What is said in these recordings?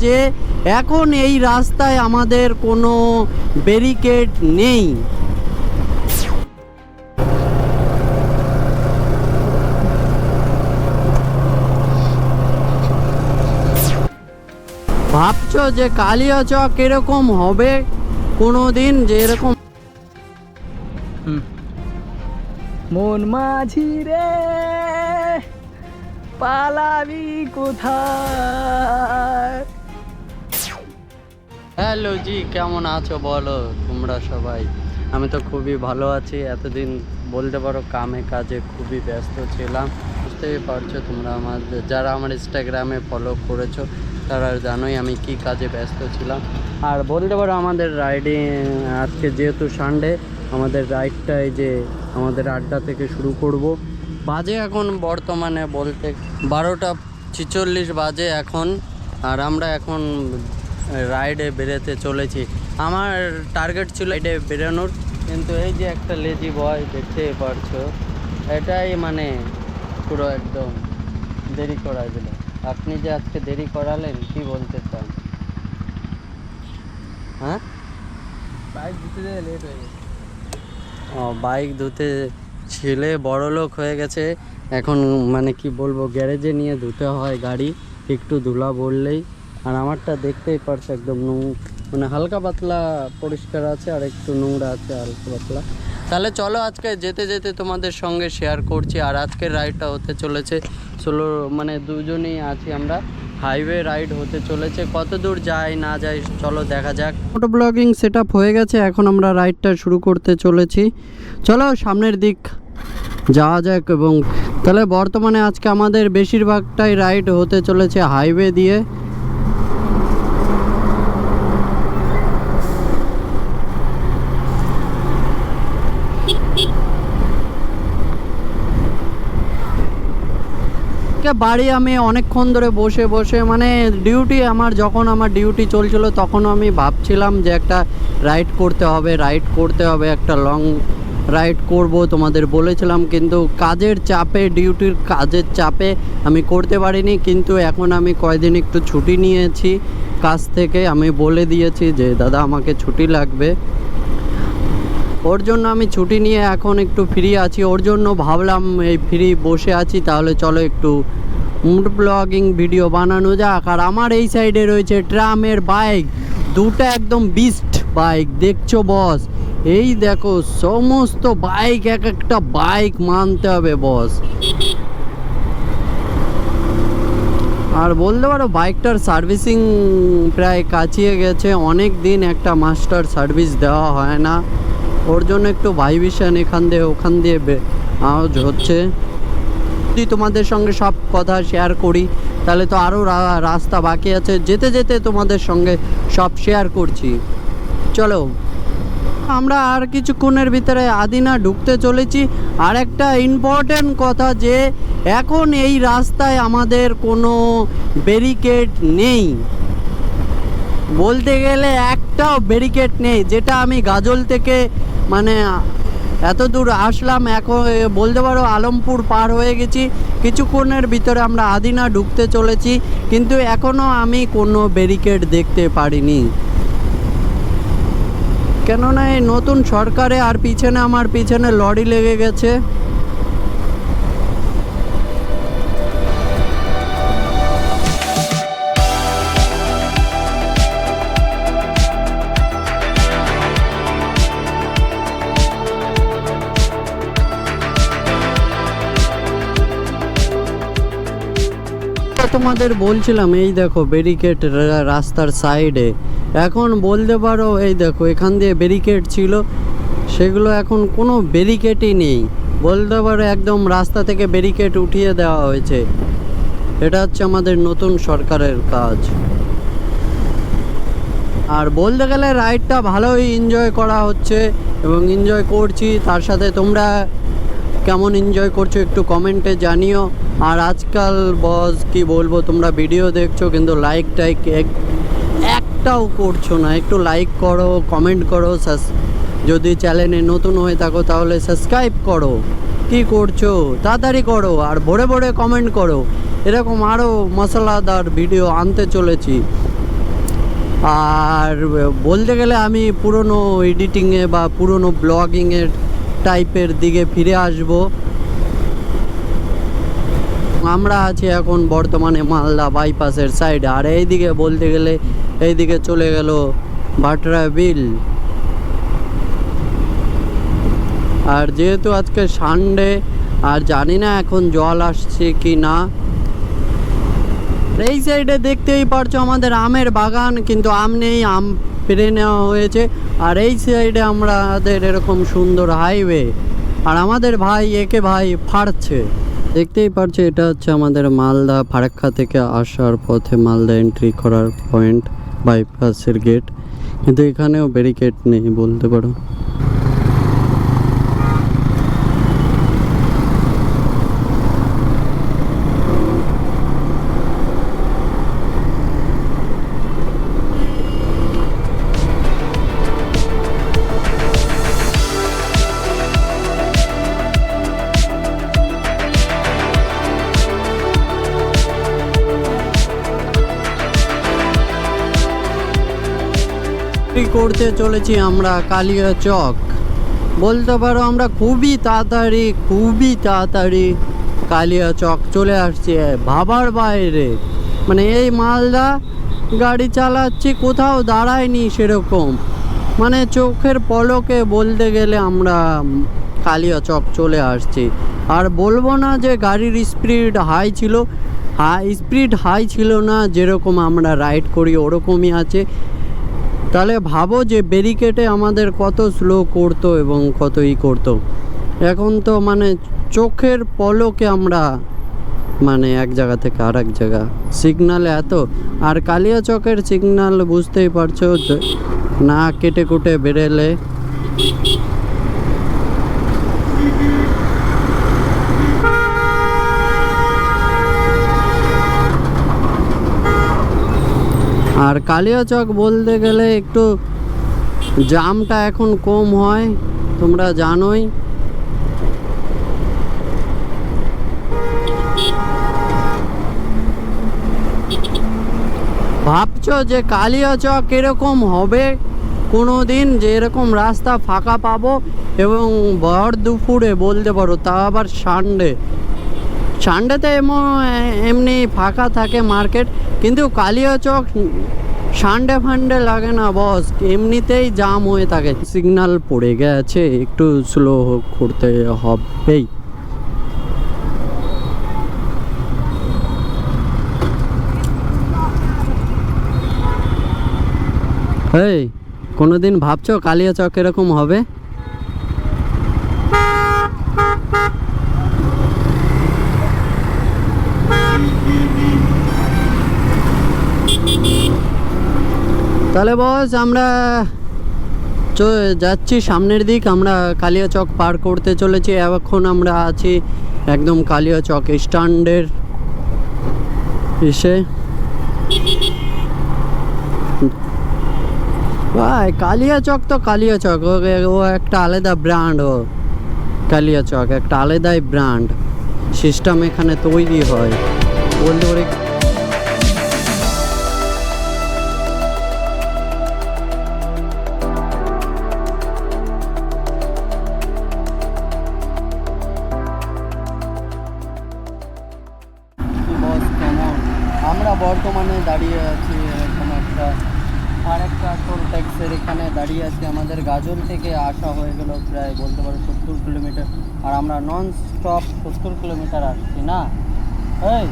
যে এখন এই রাস্তায় আমাদের কোনো ব্যারিকেড নেই। ভাবছো যে কালিয়াচক এরকম হবে কোনো দিন, যে এরকম মন মাঝি রে পালাবি কোথায়? হ্যালো জি, কেমন আছো বলো তোমরা সবাই? আমি তো খুবই ভালো আছি। এতদিন বলতে পারো কামে কাজে খুবই ব্যস্ত ছিলাম, বুঝতেই পারছো তোমরা। যারা আমার ইনস্টাগ্রামে ফলো করেছো তারা জানোই আমি কি কাজে ব্যস্ত ছিলাম। আর বলতে পারো আমাদের রাইডিং আজকে যেহেতু সানডে, আমাদের রাইডটা এই যে আমাদের আড্ডা থেকে শুরু করব। বাজে এখন বর্তমানে বলতে 12:46 বাজে এখন, আর আমরা এখন রাইডে বেরোতে চলেছি। আমার টার্গেট ছিল রাইডে বেরোনোর, কিন্তু এই যে একটা লেজি বয় দেখতে পারছো, এটাই মানে পুরো একদম দেরি করাই দিল। আপনি যে আজকে দেরি করালেন, কি বলতে চান? হ্যাঁ, বাইক ধুতে যেয়ে লেট হয়ে গেছে। ও, বাইক ধুতে ছেলে বড়লোক হয়ে গেছে এখন, মানে কি বলবো, গ্যারেজে নিয়ে ধুতে হয় গাড়ি, একটু ধুলা বললেই। আর আমারটা দেখতেই পারছো একদম মানে হালকা পাতলা পরিষ্কার আছে, আর একটু নোংরা আছে হালকা পাতলা। তাহলে চলো আজকে যেতে যেতে তোমাদের সঙ্গে শেয়ার করছি। আর আজকের রাইডটা হতে চলেছে সোলো, মানে দুজনেই আছি আমরা। হাইওয়ে রাইড হতে চলেছে, কত দূর যায় না যায় চলো দেখা যাক। মোটো ব্লগিং সেট আপ হয়ে গেছে, এখন আমরা রাইডটা শুরু করতে চলেছি। চলো সামনের দিক যাওয়া যাক। এবং তাহলে বর্তমানে আজকে আমাদের বেশিরভাগটাই রাইড হতে চলেছে হাইওয়ে দিয়ে। বাড়ি আমি অনেকক্ষণ ধরে বসে বসে, মানে ডিউটি আমার, যখন আমার ডিউটি চলছিল তখনও আমি ভাবছিলাম যে একটা রাইড করতে হবে, একটা লং রাইড করব, তোমাদের বলেছিলাম। কিন্তু কাজের চাপে, ডিউটির কাজের চাপে আমি করতে পারিনি। কিন্তু এখন আমি কয়দিন একটু ছুটি নিয়েছি কাজ থেকে, আমি বলে দিয়েছি যে দাদা আমাকে ছুটি লাগবে, ওর জন্য আমি ছুটি নিয়ে এখন একটু ফ্রি আছি। ওর জন্য ভাবলাম এই ফ্রি বসে আছি, তাহলে চলো একটু মোটো ব্লগিং ভিডিও বানানো যাক। আর আমার এই সাইডে রয়েছে ট্রামের বাইক, দুটো একদম বিস্ট বাইক দেখছো বস। এই দেখো সমস্ত বাইক, এক একটা বাইক মানতে হবে বস। আর বলতে পারো বাইকটার সার্ভিসিং প্রায় কাছিয়ে গেছে, অনেক দিন একটা মাস্টার সার্ভিস দেওয়া হয় না, ওর জন্য একটু ভাইব্রেশন এখান দিয়ে ওখান দিয়ে আওয়াজ হচ্ছে। যদি তোমাদের সঙ্গে সব কথা শেয়ার করি তাহলে তো আরও রাস্তা বাকি আছে, যেতে যেতে তোমাদের সঙ্গে সব শেয়ার করছি। চলো আমরা আর কিছুক্ষণের ভিতরে আদিনা ঢুকতে চলেছি। আর একটা ইম্পর্টেন্ট কথা, যে এখন এই রাস্তায় আমাদের কোনো ব্যারিকেড নেই, বলতে গেলে একটাও ব্যারিকেড নেই। যেটা আমি গাজল থেকে মানে এত দূর আসলাম, এখন বলতে পারো আলমপুর পার হয়ে গেছি, কিছুক্ষণের ভিতরে আমরা আদিনা ঢুকতে চলেছি, কিন্তু এখনও আমি কোনো ব্যারিকেড দেখতে পারিনি। কেননা এই নতুন সরকারে, আর পিছনে আমার পিছনে লরি লেগে গেছে। তোমাদের বলছিলাম এই দেখো ব্যারিকেড রাস্তার সাইডে, এখন বলতে পারো এই দেখো এখান দিয়ে ব্যারিকেড ছিল, সেগুলো এখন কোনো ব্যারিকেডই নেই, বলতে পারো একদম রাস্তা থেকে ব্যারিকেড উঠিয়ে দেওয়া হয়েছে। এটা হচ্ছে আমাদের নতুন সরকারের কাজ। আর বলতে গেলে রাইডটা ভালোই এনজয় করা হচ্ছে এবং এনজয় করছি, তার সাথে তোমরা কেমন এনজয় করছো একটু কমেন্টে জানিও। আর আজকাল বস কি বলবো, তোমরা ভিডিও দেখছো কিন্তু লাইক টাইক একটাও করছো না। একটু লাইক করো, কমেন্ট করো, যদি চ্যানেলে নতুন হয়ে থাকো তাহলে সাবস্ক্রাইব করো। কি করছো তাড়াতাড়ি করো, আর ভরে ভরে কমেন্ট করো। এরকম আরও মশলাদার ভিডিও আনতে চলেছি। আর বলতে গেলে আমি পুরনো এডিটিংয়ে বা পুরনো ব্লগিংয়ের টাইপের দিকে ফিরে আসব। আমরা আছি এখন বর্তমানে মালদা বাইপাসের সাইডে, আর এইদিকে বলতে গেলে এইদিকে চলে গেল ভাটরা বিল। আর যেহেতু আজকে সানডে, আর জানি না এখন জল আসছে কি না। এই সাইডে দেখতেই পারছো আমাদের আমের বাগান, কিন্তু আম নেই, আম পেরে নেওয়া হয়েছে। আর এই সাইডে আমাদের এরকম সুন্দর হাইওয়ে, আর আমাদের ভাই একে ভাই ফাড়ছে। দেখতেই পারছো এটা হচ্ছে আমাদের মালদা ফারাক্কা থেকে আসার পথে মালদা এন্ট্রি করার পয়েন্ট, বাইপাসের গেট। কিন্তু এখানেও ব্যারিকেড নেই বলতে পারো। করতে চলেছি আমরা কালিয়া চক। বলতে পারো আমরা খুবই তাড়াতাড়ি কালিয়া চক চলে আসছি, ভাবার বাইরে। মানে এই মালদা গাড়ি চালাচ্ছি, কোথাও দাঁড়ায়নি সেরকম, মানে চোখের পলকে বলতে গেলে আমরা কালিয়া চক চলে আসছি। আর বলবো না যে গাড়ির স্পিড হাই ছিল, স্পিড হাই ছিল না, যেরকম আমরা রাইড করি ওরকমই আছে। তাহলে ভাবো যে ব্যারিকেডে আমাদের কত স্লো করতো এবং কত করতো। এখন তো মানে চোখের পলকে আমরা মানে এক জায়গা থেকে আর এক জায়গা, সিগনালে এত। আর কালিয়া চকের সিগনাল বুঝতেই পারছো, না কেটে কুটে বেরেলে আর কালিয়া চক বলতে গেলে একটু জামটা এখন কম হয়, তোমরা জানোই। ভাবছো যে কালিয়া চক এরকম হবে কোনো দিন, যে এরকম রাস্তা ফাঁকা পাবো এবং ভর দুপুরে বলতে পারো, তা আবার সানডেতে এমনি ফাঁকা থাকে মার্কেট, কিন্তু কালিয়া চক সানডে ফান্ডে লাগে না বস, এমনিতেই জাম হয়ে থাকে। সিগন্যাল পড়ে গেছে, একটু স্লো করতে হবেই। এই কোনোদিন ভাবছো কালিয়া চক এরকম হবে? তাহলে বস আমরা যাচ্ছি সামনের দিক, আমরা কালিয়া চক পার করতে চলেছি। এখন আমরা আছি একদম কালিয়া চক স্ট্যান্ডের এসে। ভাই কালিয়া চক তো কালিয়া চক, ও একটা আলাদা ব্র্যান্ড। ও কালিয়া চক একটা আলাদাই ব্র্যান্ড, সিস্টেম এখানে তৈরি হয় বলতে পারি। আমরা বর্তমানে দাঁড়িয়ে আছি এরকম একটা আরেকটা টোল ট্যাক্সের এখানে দাঁড়িয়ে আছি। আমাদের গাজল থেকে আসা হয়ে গেল প্রায় বলতে পারো 70 কিলোমিটার, আর আমরা নন স্টপ 70 কিলোমিটার আসছি না এই।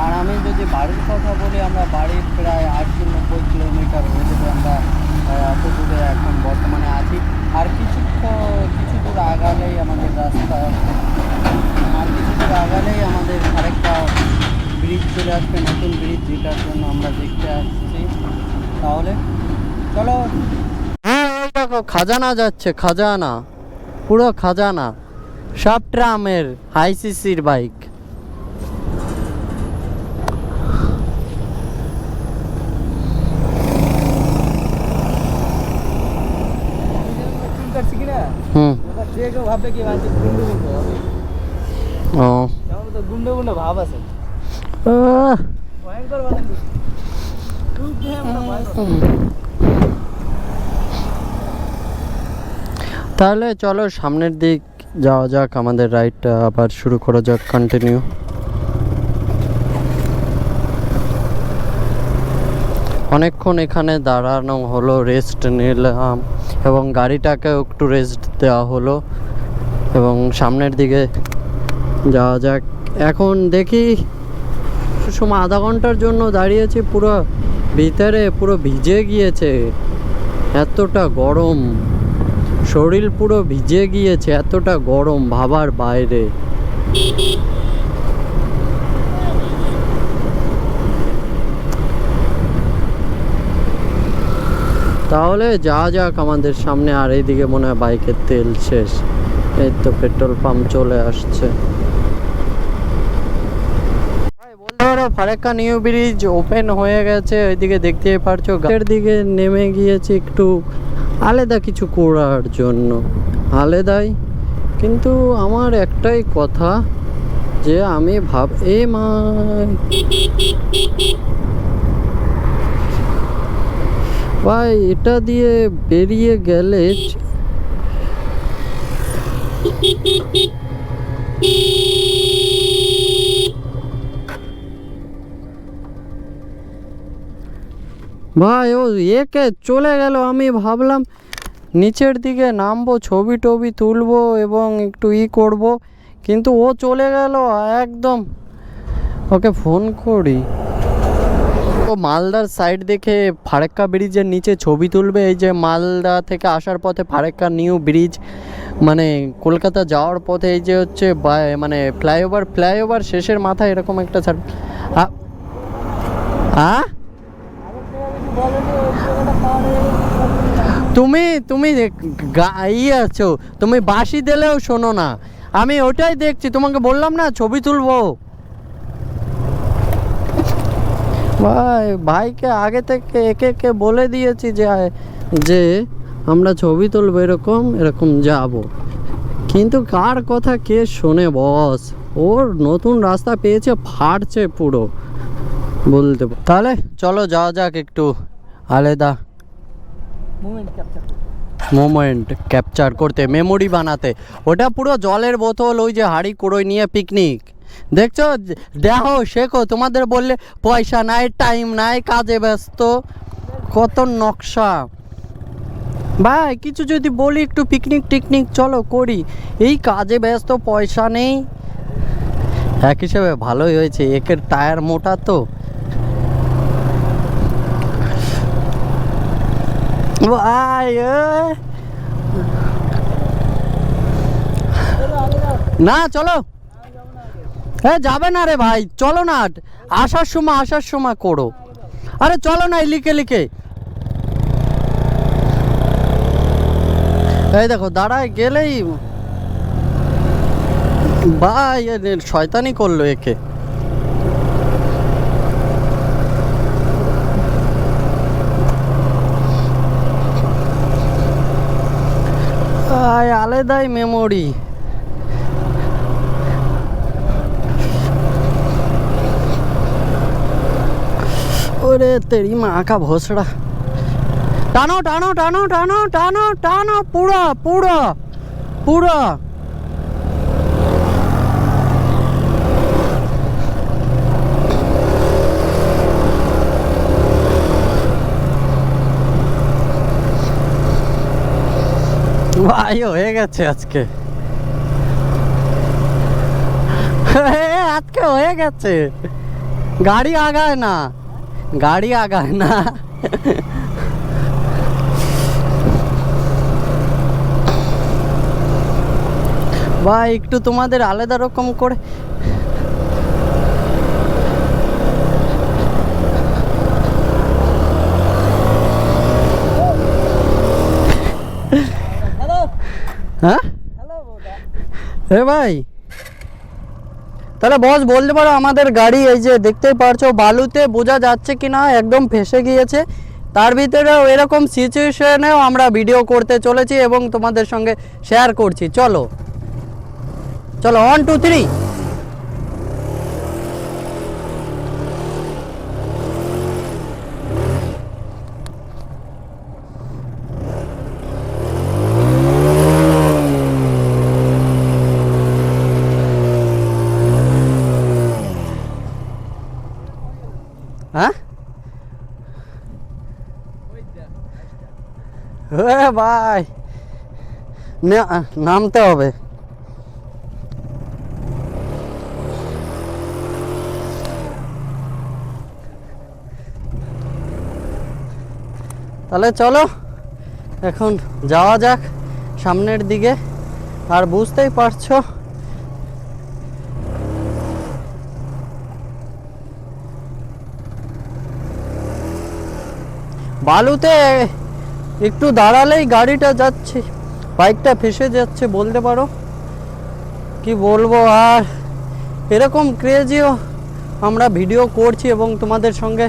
আর আমি যদি বাড়ির কথা বলি, আমরা বাড়ির প্রায় 80-90 কিলোমিটার হয়ে যাবে আমরা এত দূরে এখন বর্তমানে আছি। আর কিছু দূর আগালেই আমাদের রাস্তা, আর কিছু দূর আগালেই আমাদের আরেকটা ব্রিজ চলে আসবে, নতুন ব্রিজ, যেটার জন্য আমরা দেখতে আসছি। তাহলে চলো। হ্যাঁ এই দেখো খাজানা যাচ্ছে, খাজানা, পুরো খাজানা, সব ট্রামের হাই সিসির বাইক। ভাববে কি গুন্ডো ভাব আছে। তাহলে চলো সামনের দিক যাওয়া যাক, আমাদের রাইডটা আবার শুরু করা যাক, কন্টিনিউ। অনেকক্ষণ এখানে দাঁড়ানো হলো, রেস্ট নিলাম এবং গাড়িটাকেও একটু রেস্ট দেওয়া হলো এবং সামনের দিকে যাওয়া যাক। এখন দেখি সময় আধা ঘন্টার জন্য দাঁড়িয়েছি, পুরো ভিতরে পুরো ভিজে গিয়েছে, এতটা গরম, শরীর পুরো ভিজে গিয়েছে, এতটা গরম ভাবার বাইরে। তাহলে যাওয়া যাক আমাদের সামনে। আর এইদিকে মনে হয় বাইকের তেল শেষ, এই তো পেট্রোল পাম্প চলে আসছে। ফারাক্কা নিউ ব্রিজ ওপেন হয়ে গেছে, ওইদিকে দেখতেই পারছো। গাড়ির দিকে নেমে গিয়েছি একটু আলাদা কিছু করার জন্য, আলাদাই। কিন্তু আমার একটাই কথা যে আমি ভাই এটা দিয়ে বেরিয়ে গেলে ভাই ও একে চলে গেল। আমি ভাবলাম নিচের দিকে নামবো, ছবি টবি তুলবো এবং একটু করব, কিন্তু ও চলে গেল একদম। ওকে ফোন করি, ও মালদার সাইড দেখে ফারাক্কা ব্রিজের নিচে ছবি তুলবে। এই যে মালদা থেকে আসার পথে ফারাক্কা নিউ ব্রিজ, মানে কলকাতা যাওয়ার পথে এই যে হচ্ছে মানে ফ্লাইওভার শেষের মাথায় এরকম একটা তুমি আছো, তুমি বাঁশি দিলেও শোনো না। আমি ওটাই দেখছি, তোমাকে বললাম না ছবি তুলবো। ভাইকে আগে থেকে একে বলে দিয়েছি যে আমরা ছবি তুলবো, এরকম যাব, কিন্তু কার কথা কে শোনে বস। ওর নতুন রাস্তা পেয়েছে, ফাটছে পুরো বলতে। তাহলে চলো যাওয়া যাক একটু আলাদা মোমেন্ট ক্যাপচার করতে, মেমোরি বানাতে। ওটা পুরো জলের বোতল, ওই যে হাঁড়ি কুড়োই নিয়ে পিকনিক। দেখছো, দেখো শেখো। তোমাদের বললে পয়সা নাই, টাইম নাই, কাজে ব্যস্ত, কত নকশা। ভাই কিছু যদি বলি একটু পিকনিক টিকনিক চলো করি, এই কাজে ব্যস্ত, পয়সা নেই। এক হিসেবে ভালোই হয়েছে, একের টায়ার মোটা তো। ভাই না চলো, যাবে না রে ভাই, চলো না, আসার সময় করো। আরে চলো না, লিখে এই দেখো দাঁড়ায় গেলেই ভাই শয়তানি করলো একে। আলাদাই মেমোরি। ওরে তেরি মাখা ভোসড়া, টানো টানো টানো টানো টানো টানো, পুরো পুরো পুরো। ভাই হয়ে গেছে আজকে, আজকে হয়ে গেছে। গাড়ি আগায় না ভাই একটু তোমাদের আলাদা রকম করে। হ্যাঁ ভাই, তাহলে বস বলতে পারো আমাদের গাড়ি এই যে দেখতেই পারছো বালুতে, বোঝা যাচ্ছে কি না একদম ফেসে গিয়েছে। তার ভিতরেও এরকম সিচুয়েশনেও আমরা ভিডিও করতে চলেছি এবং তোমাদের সঙ্গে শেয়ার করছি। চলো 1 2 3। ভাই, নামতে হবে। তাহলে চলো এখন যাওয়া যাক সামনের দিকে। আর বুঝতেই পারছো বালুতে একটু দাঁড়ালেই গাড়িটা যাচ্ছে, বাইকটা ফেসে যাচ্ছে বলতে পারো, কি বলবো। আর এরকম ক্রেজিও আমরা ভিডিও করছি এবং তোমাদের সঙ্গে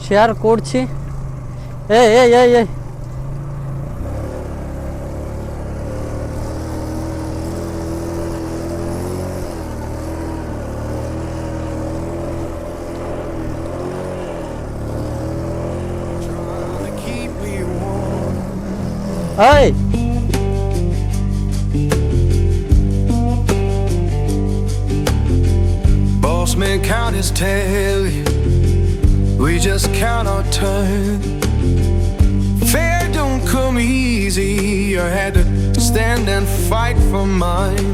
শেয়ার করছি। এই এই এই এই এই Boss man count his tail, we just count our turn. Fair don't come easy, I had to stand and fight for mine.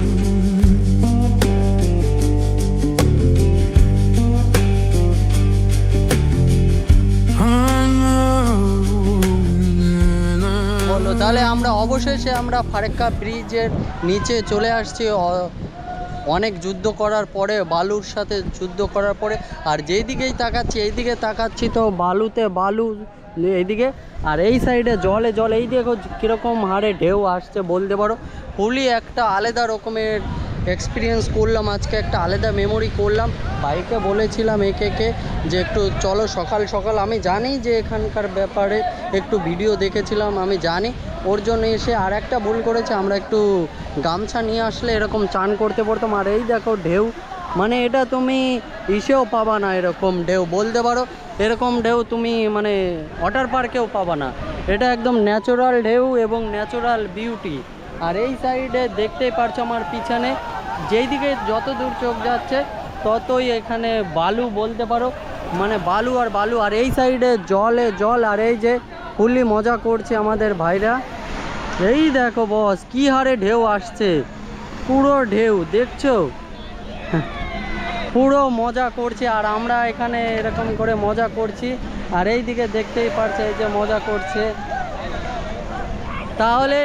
বলো তাহলে আমরা অবশেষে আমরা ফারাক্কা ব্রিজের নিচে চলে আসছি। অনেক যুদ্ধ করার পরে, বালুর সাথে যুদ্ধ করার পরে, আর যেই দিকেই তাকাচ্ছি এইদিকে তাকাচ্ছি তো বালুতে বালু এইদিকে, আর এই সাইডে জলে জল। এই দেখো কীরকম হারে ঢেউ আসছে বলতে পারো। ফুলি একটা আলাদা রকমের এক্সপিরিয়েন্স করলাম আজকে, একটা আলাদা মেমোরি করলাম। বাইকে বলেছিলাম একে যে একটু চলো সকাল সকাল, আমি জানি যে এখানকার ব্যাপারে একটু ভিডিও দেখেছিলাম, আমি জানি। ওর জন্য এসে আর একটা ভুল করেছে, আমরা একটু গামছা নিয়ে আসলে এরকম চান করতে পড়তাম। আর এই দেখো ঢেউ, মানে এটা তুমি ইসেও পাবা না এরকম ঢেউ বলতে পারো। এরকম ঢেউ তুমি মানে ওয়াটার পার্কেও পাবা না। এটা একদম ন্যাচারাল ঢেউ এবং ন্যাচারাল বিউটি। আর এই সাইডে দেখতেই পারছো আমার পিছনে, যেই দিকে যত দূর চোখ যাচ্ছে ততই এখানে বালু বলতে পারো, মানে বালু আর বালু। আর এই সাইডে জলে জল, আর এই যে ফুলি মজা করছে আমাদের ভাইরা। এই দেখো বস কি হারে ঢেউ আসছে, পুরো ঢেউ দেখছো, পুরো মজা করছে। আর আমরা এখানে এরকম করে মজা করছি, আর এই দিকে দেখতেই পারছে এই যে মজা করছে। তাহলে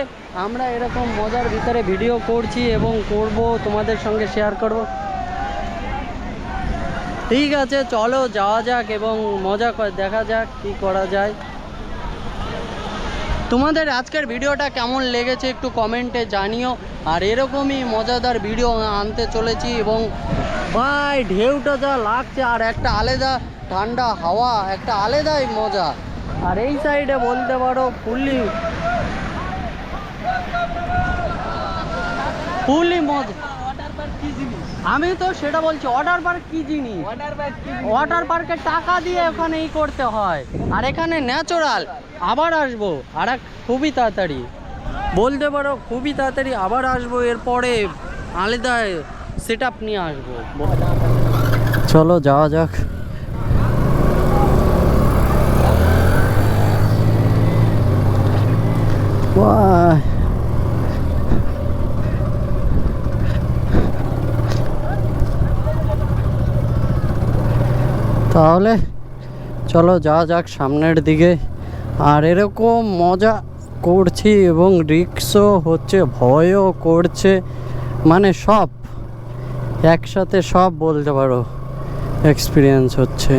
আমরা এরকম মজার ভিতরে ভিডিও করছি এবং করব, তোমাদের সঙ্গে শেয়ার করব। ঠিক আছে চলো যাওয়া যাক এবং মজা দেখা যাক কি করা যায়। তোমাদের আজকের ভিডিওটা কেমন লেগেছে একটু কমেন্টে জানিও। আর এরকমই মজাদার ভিডিও আনতে চলেছি। এবং ভাই ঢেউটা যা লাগছে, আর একটা আলাদা ঠান্ডা হাওয়া, একটা আলাদাই মজা। আর এই সাইডে বলতে পারো ফুলি মজা। আমি তো সেটা বলছি, ওয়াটার পার্ক কি জিনিস, ওয়াটার পার্কে টাকা দিয়ে ওখানে ই করতে হয়, আর এখানে ন্যাচারাল। আবার আসবো আর খুবই তাড়াতাড়ি বলতে পারো, খুবই তাড়াতাড়ি আবার আসবো, এরপরে আলাদা সেট আপ নিয়ে আসবো। চলো যাওয়া যাক। তাহলে চলো যাওয়া যাক সামনের দিকে। আর এরকম মজা করছি এবং রিস্কও হচ্ছে, ভয়ও করছে, মানে সব একসাথে সব বলতে পারো এক্সপিরিয়েন্স হচ্ছে।